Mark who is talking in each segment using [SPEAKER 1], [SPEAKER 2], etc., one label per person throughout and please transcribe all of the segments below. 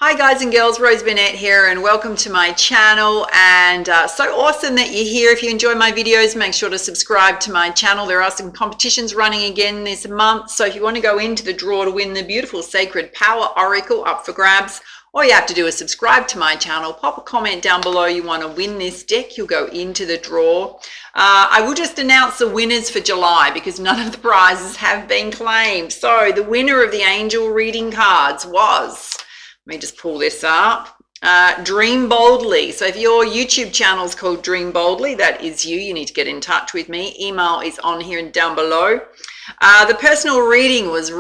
[SPEAKER 1] Hi guys and girls, Rose Burnett here and welcome to my channel, and so awesome that you're here. If you enjoy my videos, make sure to subscribe to my channel. There are some competitions running again this month, so if you want to go into the draw to win the beautiful Sacred Power Oracle up for grabs, all you have to do is subscribe to my channel, pop a comment down below you want to win this deck, you'll go into the draw. I will just announce the winners for July because none of the prizes have been claimed. So the winner of the angel reading cards was, let me just pull this up. Dream Boldly. So if your YouTube channel is called Dream Boldly, that is you. You need to get in touch with me. Email is on here and down below. The personal reading was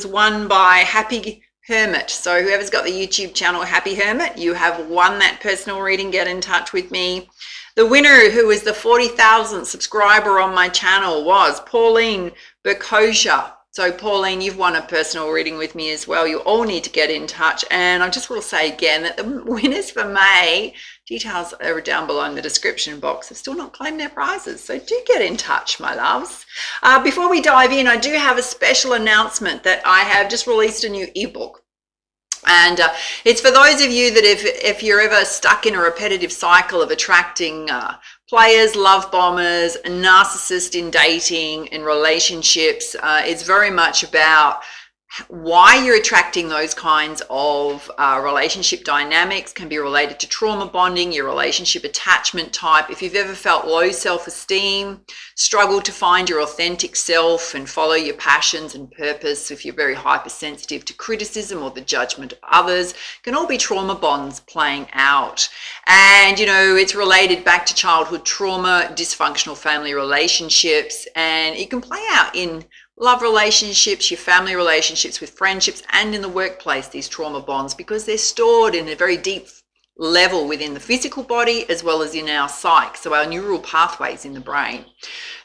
[SPEAKER 1] won by Happy Hermit. So whoever's got the YouTube channel Happy Hermit, you have won that personal reading. Get in touch with me. The winner, who is the 40,000th subscriber on my channel, was Pauline Berkosha. So Pauline, you've won a personal reading with me as well. You all need to get in touch. And I just will say again that the winners for May, details are down below in the description box, have still not claimed their prizes. So do get in touch, my loves. Before we dive in, I do have a special announcement that I have just released a new ebook. And it's for those of you that if you're ever stuck in a repetitive cycle of attracting players, love bombers, narcissists in dating and relationships, it's very much about why you're attracting those kinds of relationship dynamics. Can be related to trauma bonding, your relationship attachment type. If you've ever felt low self-esteem, struggled to find your authentic self and follow your passions and purpose, if you're very hypersensitive to criticism or the judgment of others, can all be trauma bonds playing out. And you know, it's related back to childhood trauma, dysfunctional family relationships, and it can play out in love relationships, your family relationships, with friendships, and in the workplace, these trauma bonds, because they're stored in a very deep level within the physical body as well as in our psyche, so our neural pathways in the brain.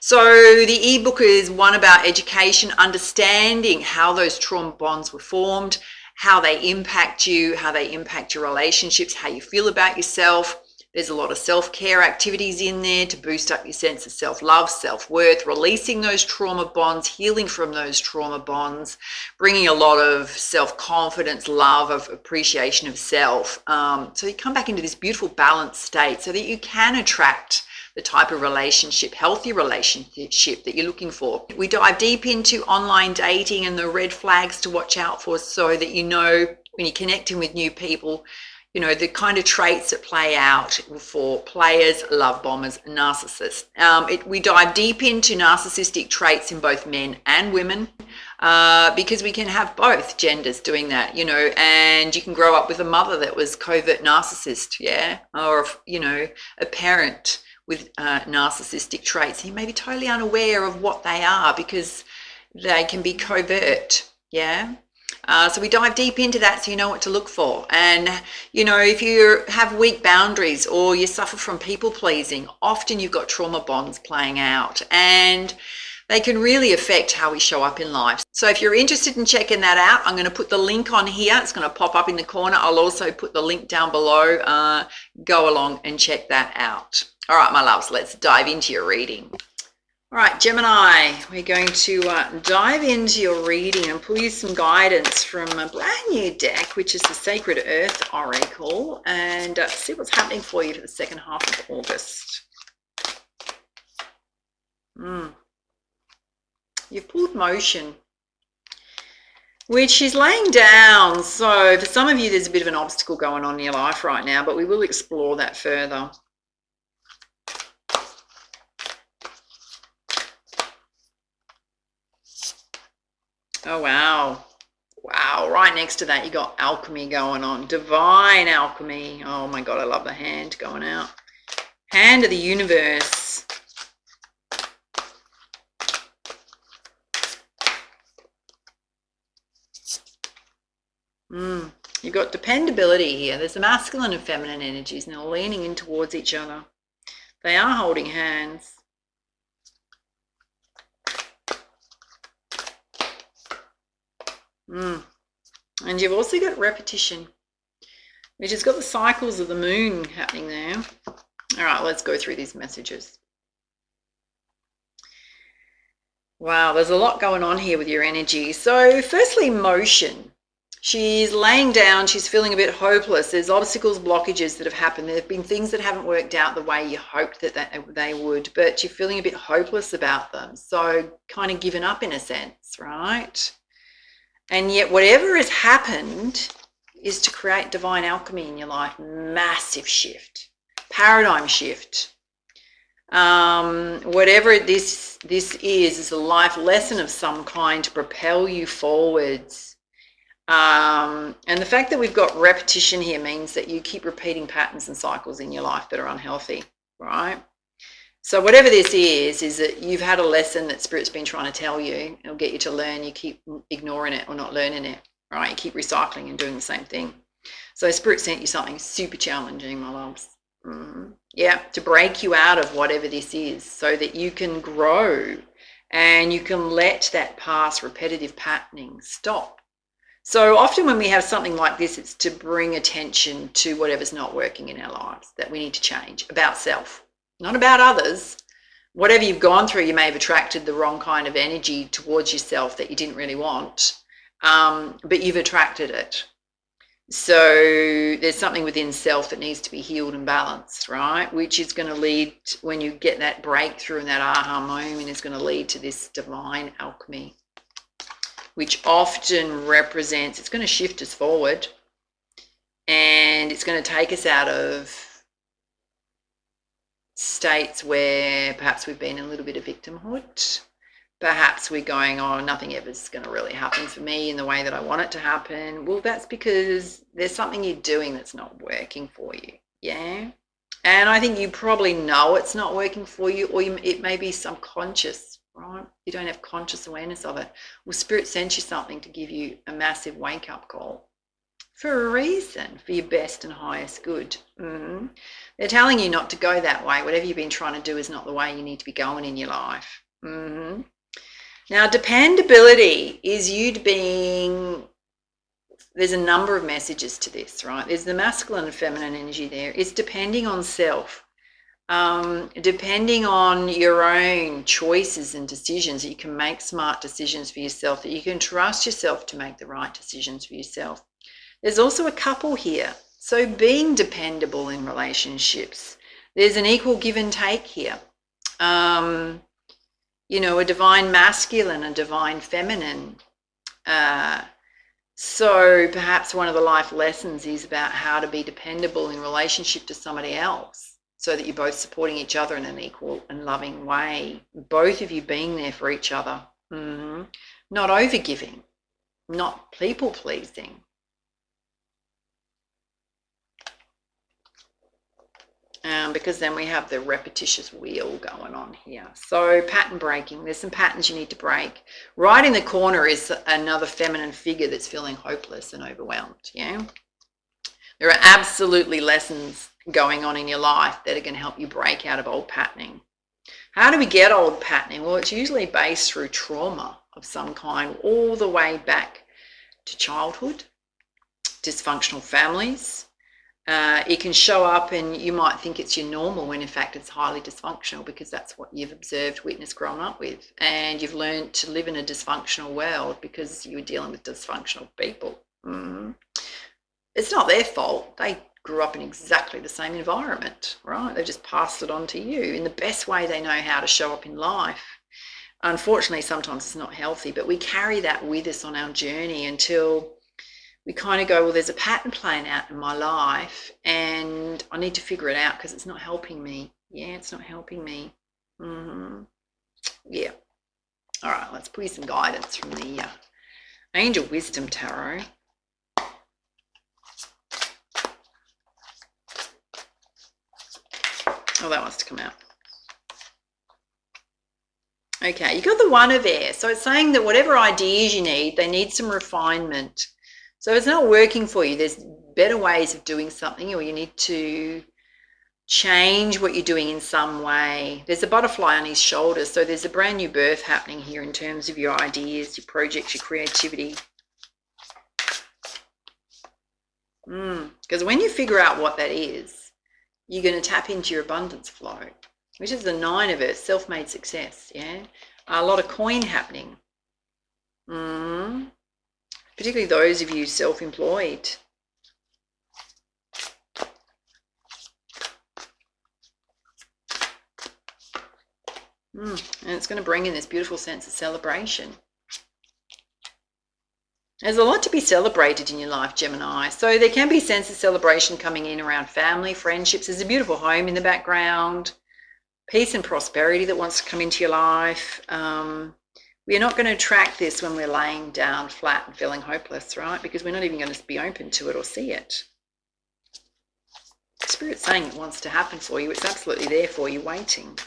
[SPEAKER 1] So the ebook is one about education, understanding how those trauma bonds were formed, how they impact you, how they impact your relationships, how you feel about yourself. There's a lot of self-care activities in there to boost up your sense of self-love, self-worth, releasing those trauma bonds, healing from those trauma bonds, bringing a lot of self-confidence, love, of appreciation of self. So you come back into this beautiful balanced state so that you can attract the type of relationship, healthy relationship that you're looking for. We dive deep into online dating and the red flags to watch out for, so that you know when you're connecting with new people, you know, the kind of traits that play out for players, love bombers, narcissists. We dive deep into narcissistic traits in both men and women, because we can have both genders doing that, you know, and you can grow up with a mother that was covert narcissist, yeah, or, you know, a parent with narcissistic traits. You may be totally unaware of what they are because they can be covert, yeah. So we dive deep into that so you know what to look for. And, you know, if you have weak boundaries or you suffer from people pleasing, often you've got trauma bonds playing out, and they can really affect how we show up in life. So if you're interested in checking that out, I'm going to put the link on here. It's going to pop up in the corner. I'll also put the link down below. Go along and check that out. All right, my loves, let's dive into your reading. All right, Gemini, we're going to dive into your reading and pull you some guidance from a brand new deck, which is the Sacred Earth Oracle, and see what's happening for you for the second half of August. You've pulled Motion, which is laying down. So for some of you, there's a bit of an obstacle going on in your life right now, but we will explore that further. Oh, wow. Wow. Right next to that, you got alchemy going on. Divine alchemy. Oh, my God. I love the hand going out. Hand of the universe. You've got dependability here. There's the masculine and feminine energies, and they're leaning in towards each other. They are holding hands. And you've also got repetition, which has got the cycles of the moon happening there. All right, let's go through these messages. Wow, there's a lot going on here with your energy. So firstly, motion. She's laying down, she's feeling a bit hopeless. There's obstacles, blockages that have happened. There have been things that haven't worked out the way you hoped that they would, but you're feeling a bit hopeless about them. So kind of given up in a sense, right? And yet whatever has happened is to create divine alchemy in your life. Massive shift, paradigm shift. Whatever this is a life lesson of some kind to propel you forwards. And the fact that we've got repetition here means that you keep repeating patterns and cycles in your life that are unhealthy, right? So whatever this is that you've had a lesson that Spirit's been trying to tell you. It'll get you to learn. You keep ignoring it or not learning it, right? You keep recycling and doing the same thing. So Spirit sent you something super challenging, my loves. Yeah, to break you out of whatever this is so that you can grow and you can let that past repetitive patterning stop. So often when we have something like this, it's to bring attention to whatever's not working in our lives that we need to change about self, not about others. Whatever you've gone through, you may have attracted the wrong kind of energy towards yourself that you didn't really want, but you've attracted it. So there's something within self that needs to be healed and balanced, right? Which is going to lead, when you get that breakthrough and that aha moment, is going to lead to this divine alchemy, which often represents, it's going to shift us forward and it's going to take us out of states where perhaps we've been in a little bit of victimhood. Perhaps we're going, oh, nothing ever is going to really happen for me in the way that I want it to happen. Well, that's because there's something you're doing that's not working for you, yeah? And I think you probably know it's not working for you, or it may be subconscious, right? You don't have conscious awareness of it. Well, Spirit sent you something to give you a massive wake-up call for a reason, for your best and highest good. They're telling you not to go that way. Whatever you've been trying to do is not the way you need to be going in your life. Now, dependability is you being, there's a number of messages to this, right? There's the masculine and feminine energy there. It's depending on self, depending on your own choices and decisions, that you can make smart decisions for yourself, that you can trust yourself to make the right decisions for yourself. There's also a couple here. So being dependable in relationships, there's an equal give and take here. You know, a divine masculine, a divine feminine. So perhaps one of the life lessons is about how to be dependable in relationship to somebody else so that you're both supporting each other in an equal and loving way. Both of you being there for each other. Not overgiving, not people pleasing. Because then we have the repetitious wheel going on here. So pattern breaking, there's some patterns you need to break. Right in the corner is another feminine figure that's feeling hopeless and overwhelmed, yeah? There are absolutely lessons going on in your life that are going to help you break out of old patterning. How do we get old patterning? Well, it's usually based through trauma of some kind, all the way back to childhood, dysfunctional families. It can show up and you might think it's your normal when in fact it's highly dysfunctional, because that's what you've observed, witnessed, grown up with, and you've learned to live in a dysfunctional world because you were dealing with dysfunctional people. It's not their fault. They grew up in exactly the same environment, right? They just passed it on to you in the best way they know how to show up in life. Unfortunately, sometimes it's not healthy, but we carry that with us on our journey until we kind of go, well, there's a pattern playing out in my life and I need to figure it out because it's not helping me. Yeah, it's not helping me. Yeah. All right, let's pull you some guidance from the Angel Wisdom Tarot. Oh, that wants to come out. Okay, you got the One of Air. So it's saying that whatever ideas you need, they need some refinement. So if it's not working for you, there's better ways of doing something, or you need to change what you're doing in some way. There's a butterfly on his shoulder, so there's a brand new birth happening here in terms of your ideas, your projects, your creativity. Because when you figure out what that is, you're going to tap into your abundance flow, which is the 9 of Earth, self-made success, yeah? A lot of coin happening. particularly those of you self-employed. And it's going to bring in this beautiful sense of celebration. There's a lot to be celebrated in your life, Gemini. So there can be a sense of celebration coming in around family, friendships. There's a beautiful home in the background, peace and prosperity that wants to come into your life. We're not going to attract this when we're laying down flat and feeling hopeless, right? Because we're not even going to be open to it or see it. Spirit's saying it wants to happen for you. It's absolutely there for you, waiting.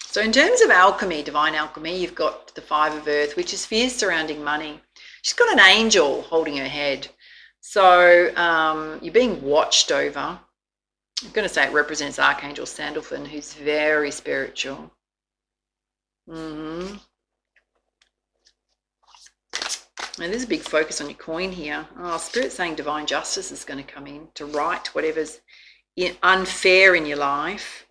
[SPEAKER 1] So in terms of alchemy, divine alchemy, you've got the Five of Earth, which is fears surrounding money. She's got an angel holding her head. So you're being watched over. I'm going to say it represents Archangel Sandalphon, who's very spiritual. And there's a big focus on your coin here. Oh, Spirit's saying divine justice is going to come in to right whatever's unfair in your life.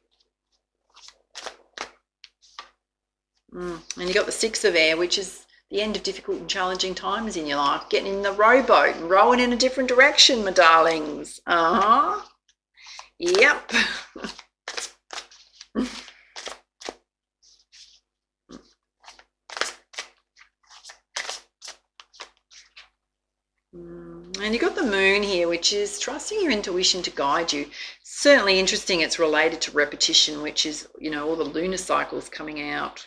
[SPEAKER 1] And you got the Six of Air, which is the end of difficult and challenging times in your life. Getting in the rowboat and rowing in a different direction, my darlings. Yep. And you got the Moon here, which is trusting your intuition to guide you. Certainly interesting. It's related to repetition, which is, all the lunar cycles coming out.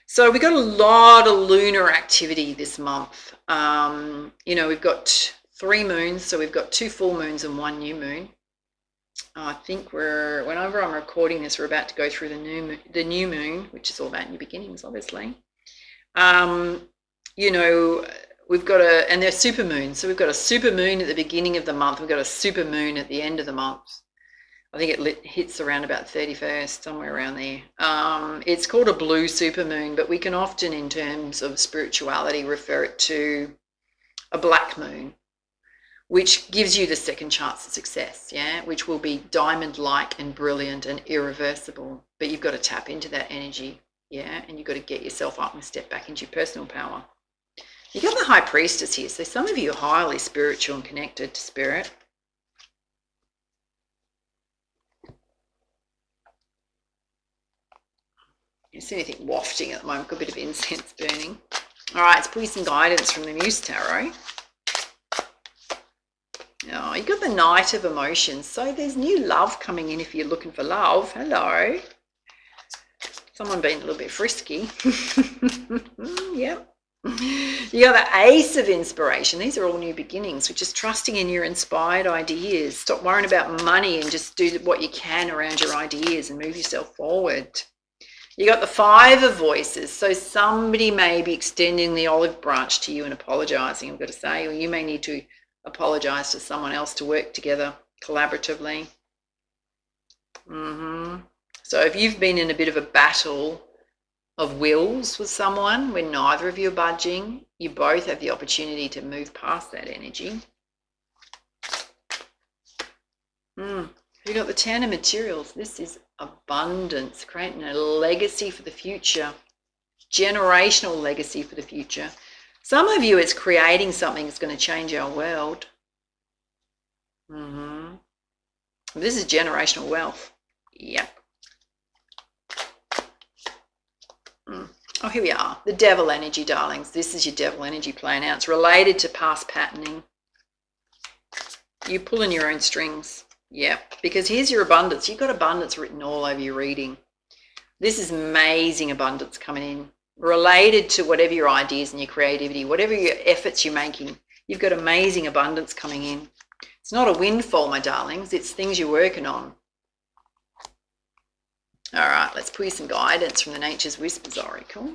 [SPEAKER 1] So we got a lot of lunar activity this month. We've got 3 moons, so we've got 2 full moons and 1 new moon. I think whenever I'm recording this, we're about to go through the new moon, which is all about new beginnings, obviously. We've got and they're super moons. So we've got a super moon at the beginning of the month. We've got a super moon at the end of the month. I think it hits around about 31st, somewhere around there. It's called a blue supermoon, but we can often, in terms of spirituality, refer it to a black moon, which gives you the second chance at success, which will be diamond-like and brilliant and irreversible. But you've got to tap into that energy, and you've got to get yourself up and step back into your personal power. You got the High Priestess here, so some of you are highly spiritual and connected to spirit. You see anything wafting at the moment? Got a bit of incense burning. All right, let's pull you some guidance from the Muse Tarot. Oh, you got the Knight of Emotions. So there's new love coming in if you're looking for love. Hello. Someone being a little bit frisky. Yep. You got the Ace of Inspiration. These are all new beginnings, which is trusting in your inspired ideas. Stop worrying about money and just do what you can around your ideas and move yourself forward. You got the Five of Voices. So somebody may be extending the olive branch to you and apologizing, I've got to say, or you may need to apologize to someone else to work together collaboratively. So if you've been in a bit of a battle of wills with someone where neither of you are budging, you both have the opportunity to move past that energy. You got the Ten of Materials. This is abundance, creating a legacy for the future, generational legacy for the future. Some of you, it's creating something that's going to change our world. This is generational wealth. Yep. Oh, here we are. The Devil energy, darlings. This is your Devil energy playing out. It's related to past patterning. You're pulling your own strings. Yep. Because here's your abundance. You've got abundance written all over your reading. This is amazing abundance coming in. Related to whatever your ideas and your creativity, whatever your efforts you're making, you've got amazing abundance coming in. It's not a windfall, my darlings. It's things you're working on. All right, let's pull you some guidance from the Nature's Whispers Oracle.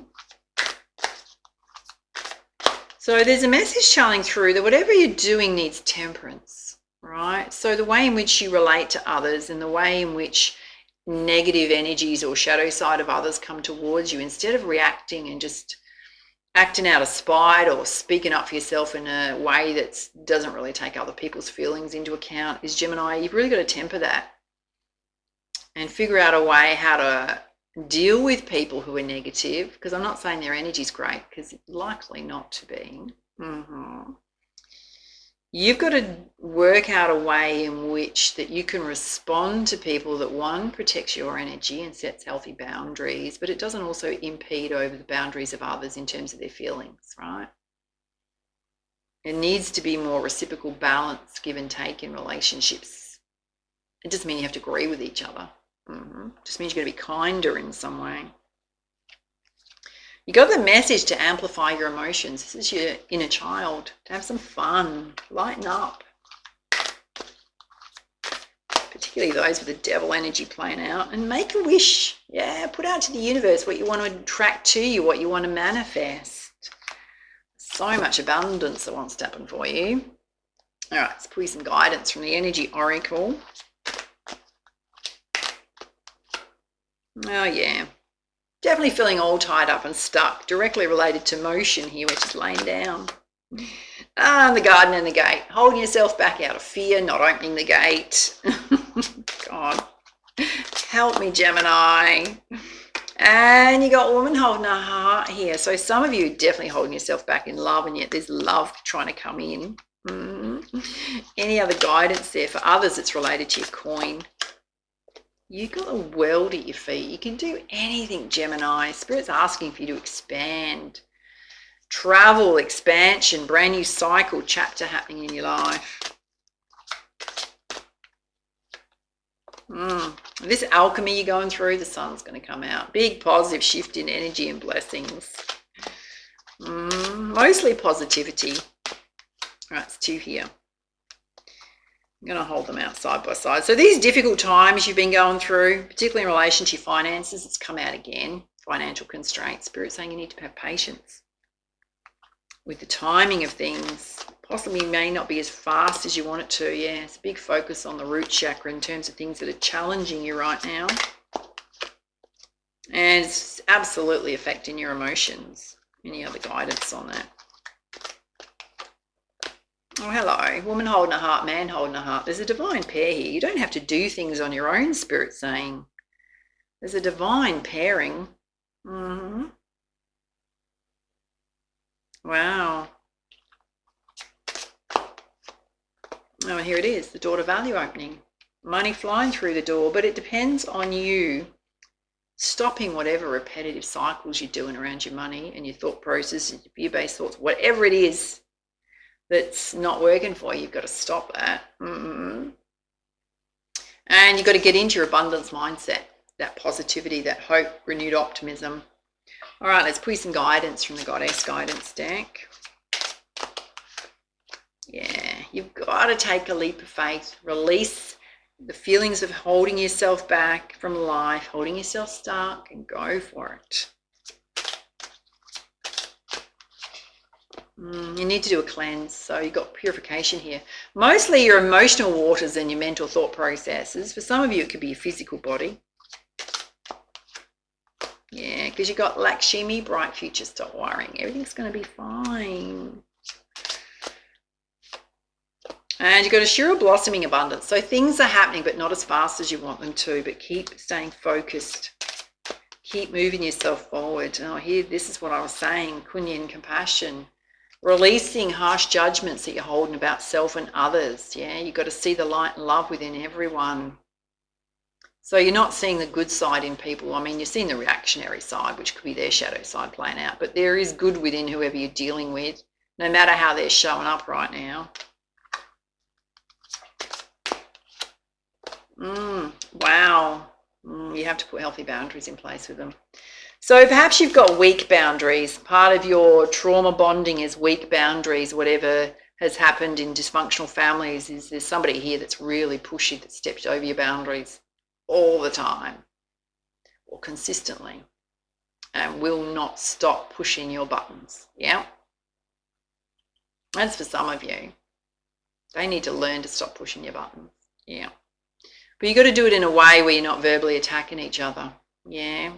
[SPEAKER 1] So there's a message channeling through that whatever you're doing needs temperance, right? So the way in which you relate to others and the way in which negative energies or shadow side of others come towards you, instead of reacting and just acting out of spite or speaking up for yourself in a way that doesn't really take other people's feelings into account, is Gemini, you've really got to temper that and figure out a way how to deal with people who are negative, because I'm not saying their energy's great, because it's likely not to be. You've got to work out a way in which that you can respond to people that, one, protects your energy and sets healthy boundaries, but it doesn't also impede over the boundaries of others in terms of their feelings, right? It needs to be more reciprocal balance, give and take in relationships. It doesn't mean you have to agree with each other. Just means you're going to be kinder in some way. You got the message to amplify your emotions. This is your inner child. To have some fun, lighten up. Particularly those with the devil energy playing out. And make a wish. Yeah, put out to the universe what you want to attract to you, what you want to manifest. So much abundance that wants to happen for you. All right, let's pull you some guidance from the Energy Oracle. Oh, yeah. Definitely feeling all tied up and stuck, directly related to motion here, which is laying down. The garden and the gate. Holding yourself back out of fear, not opening the gate. God, help me, Gemini. And you got woman holding a heart here. So some of you are definitely holding yourself back in love, and yet there's love trying to come in. Any other guidance there? For others, it's related to your coin. You got a world at your feet. You can do anything, Gemini. Spirit's asking for you to expand. Travel, expansion, brand new cycle, chapter happening in your life. This alchemy you're going through, the sun's going to come out. Big positive shift in energy and blessings. Mostly positivity. All right, it's 2 here. I'm going to hold them out side by side. So these difficult times you've been going through, particularly in relation to your finances, it's come out again. Financial constraints. Spirit saying you need to have patience with the timing of things. Possibly may not be as fast as you want it to. Yeah, it's a big focus on the root chakra in terms of things that are challenging you right now. And it's absolutely affecting your emotions. Any other guidance on that? Oh, hello. Woman holding a heart, man holding a heart. There's a divine pair here. You don't have to do things on your own, Spirit saying. There's a divine pairing. Wow. Oh, here it is, the door to value opening. Money flying through the door, but it depends on you stopping whatever repetitive cycles you're doing around your money and your thought process, your fear-based thoughts, whatever it is that's not working for you. You've got to stop that. And you've got to get into your abundance mindset, that positivity, that hope, renewed optimism. All right, let's put some guidance from the Goddess Guidance deck. Yeah, you've got to take a leap of faith, release the feelings of holding yourself back from life, holding yourself stuck, and go for it. You need to do a cleanse, so you've got purification here. Mostly your emotional waters and your mental thought processes. For some of you, it could be your physical body. Yeah, because you've got Lakshmi, bright future, stop worrying. Everything's going to be fine. And you've got a sure blossoming abundance. So things are happening, but not as fast as you want them to. But keep staying focused. Keep moving yourself forward. Oh, here, this is what I was saying. Kunyin, compassion. Releasing harsh judgments that you're holding about self and others. Yeah, you've got to see the light and love within everyone. So you're not seeing the good side in people. I mean, you're seeing the reactionary side, which could be their shadow side playing out. But there is good within whoever you're dealing with, no matter how they're showing up right now. Wow. You have to put healthy boundaries in place with them. So perhaps you've got weak boundaries. Part of your trauma bonding is weak boundaries. Whatever has happened in dysfunctional families is there's somebody here that's really pushy, that steps over your boundaries all the time or consistently and will not stop pushing your buttons. Yeah. That's for some of you. They need to learn to stop pushing your buttons. Yeah. But you've got to do it in a way where you're not verbally attacking each other. Yeah.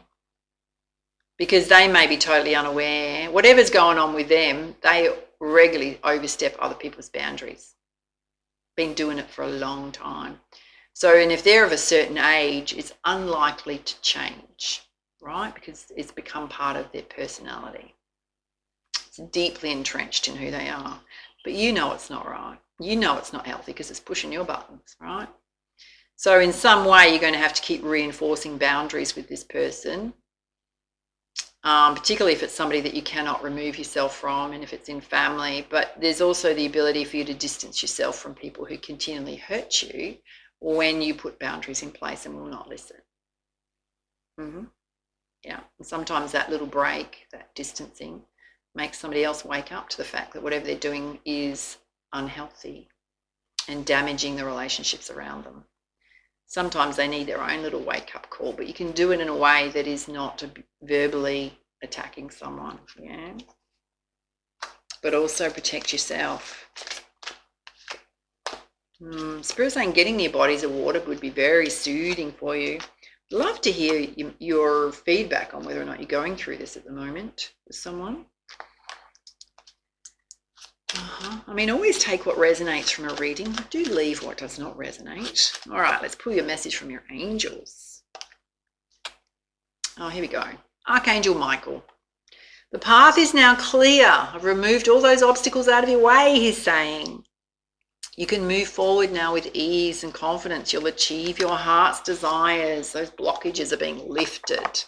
[SPEAKER 1] Because they may be totally unaware. Whatever's going on with them, they regularly overstep other people's boundaries. Been doing it for a long time. So, and if they're of a certain age, it's unlikely to change. right? Because it's become part of their personality. It's deeply entrenched in who they are. But you know it's not right. You know it's not healthy because it's pushing your buttons, right? So in some way, you're going to have to keep reinforcing boundaries with this person, particularly if it's somebody that you cannot remove yourself from and if it's in family. But there's also the ability for you to distance yourself from people who continually hurt you when you put boundaries in place and will not listen. Yeah, and sometimes that little break, that distancing, makes somebody else wake up to the fact that whatever they're doing is unhealthy and damaging the relationships around them. Sometimes they need their own little wake-up call, but you can do it in a way that is not verbally attacking someone, yeah? But also protect yourself. Spirit saying getting near bodies of water would be very soothing for you. I'd love to hear your feedback on whether or not you're going through this at the moment with someone. I mean, always take what resonates from a reading. Do leave what does not resonate. All right, let's pull your message from your angels. Oh, here we go. Archangel Michael. The path is now clear. I've removed all those obstacles out of your way, he's saying. You can move forward now with ease and confidence. You'll achieve your heart's desires. Those blockages are being lifted.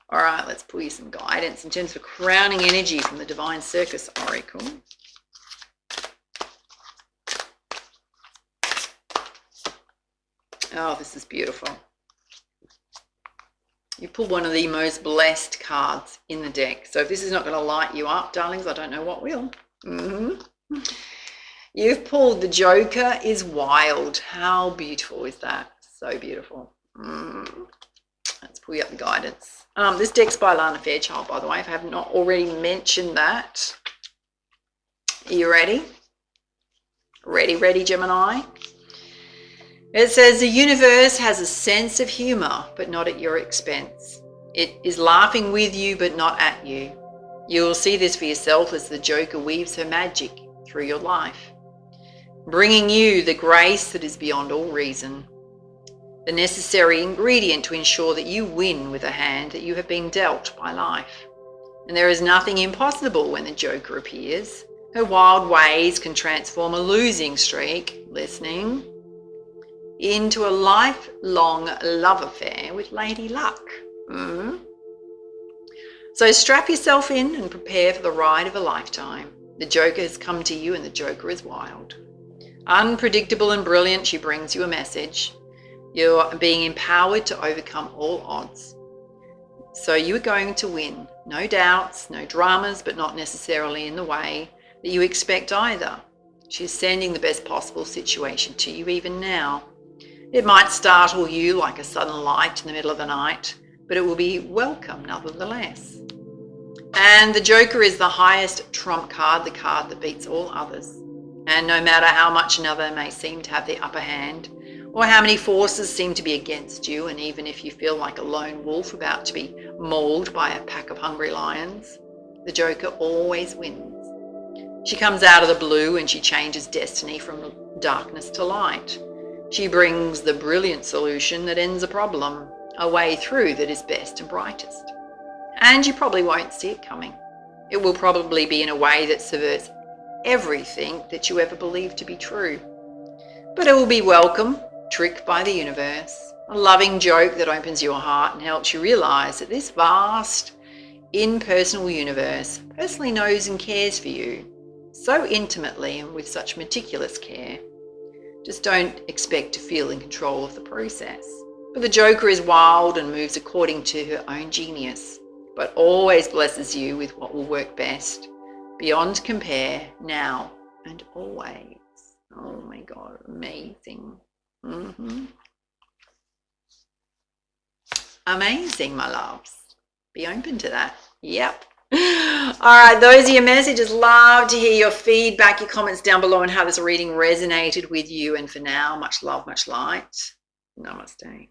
[SPEAKER 1] All right, let's pull you some guidance in terms of crowning energy from the Divine Circus Oracle. Oh, this is beautiful. You pulled one of the most blessed cards in the deck. So if this is not going to light you up, darlings, I don't know what will. You've pulled the Joker is wild. How beautiful is that? So beautiful. Let's pull you up the guidance. This deck's by Lana Fairchild, by the way, if I have not already mentioned that. Are you ready? Ready, Gemini? It says the universe has a sense of humor, but not at your expense. It is laughing with you, but not at you. You will see this for yourself as the Joker weaves her magic through your life, bringing you the grace that is beyond all reason, the necessary ingredient to ensure that you win with a hand that you have been dealt by life. And there is nothing impossible when the Joker appears. Her wild ways can transform a losing streak, listening, into a lifelong love affair with Lady Luck. So strap yourself in and prepare for the ride of a lifetime. The Joker has come to you and the Joker is wild. Unpredictable and brilliant, she brings you a message. You're being empowered to overcome all odds. So you are going to win. No doubts, no dramas, but not necessarily in the way that you expect either. She's sending the best possible situation to you even now. It might startle you like a sudden light in the middle of the night, but it will be welcome nonetheless. And the Joker is the highest trump card, the card that beats all others. And no matter how much another may seem to have the upper hand, or how many forces seem to be against you, and even if you feel like a lone wolf about to be mauled by a pack of hungry lions, the Joker always wins. She comes out of the blue and she changes destiny from darkness to light. She brings the brilliant solution that ends a problem, a way through that is best and brightest. And you probably won't see it coming. It will probably be in a way that subverts everything that you ever believed to be true. But it will be welcome, tricked by the universe, a loving joke that opens your heart and helps you realize that this vast, impersonal universe personally knows and cares for you so intimately and with such meticulous care. Just don't expect to feel in control of the process. But the Joker is wild and moves according to her own genius, but always blesses you with what will work best, beyond compare, now and always. Oh my God, amazing. Amazing, my loves. Be open to that. Yep. All right, those are your messages. Love to hear your feedback, your comments down below and how this reading resonated with you. And for now, much love, much light. Namaste.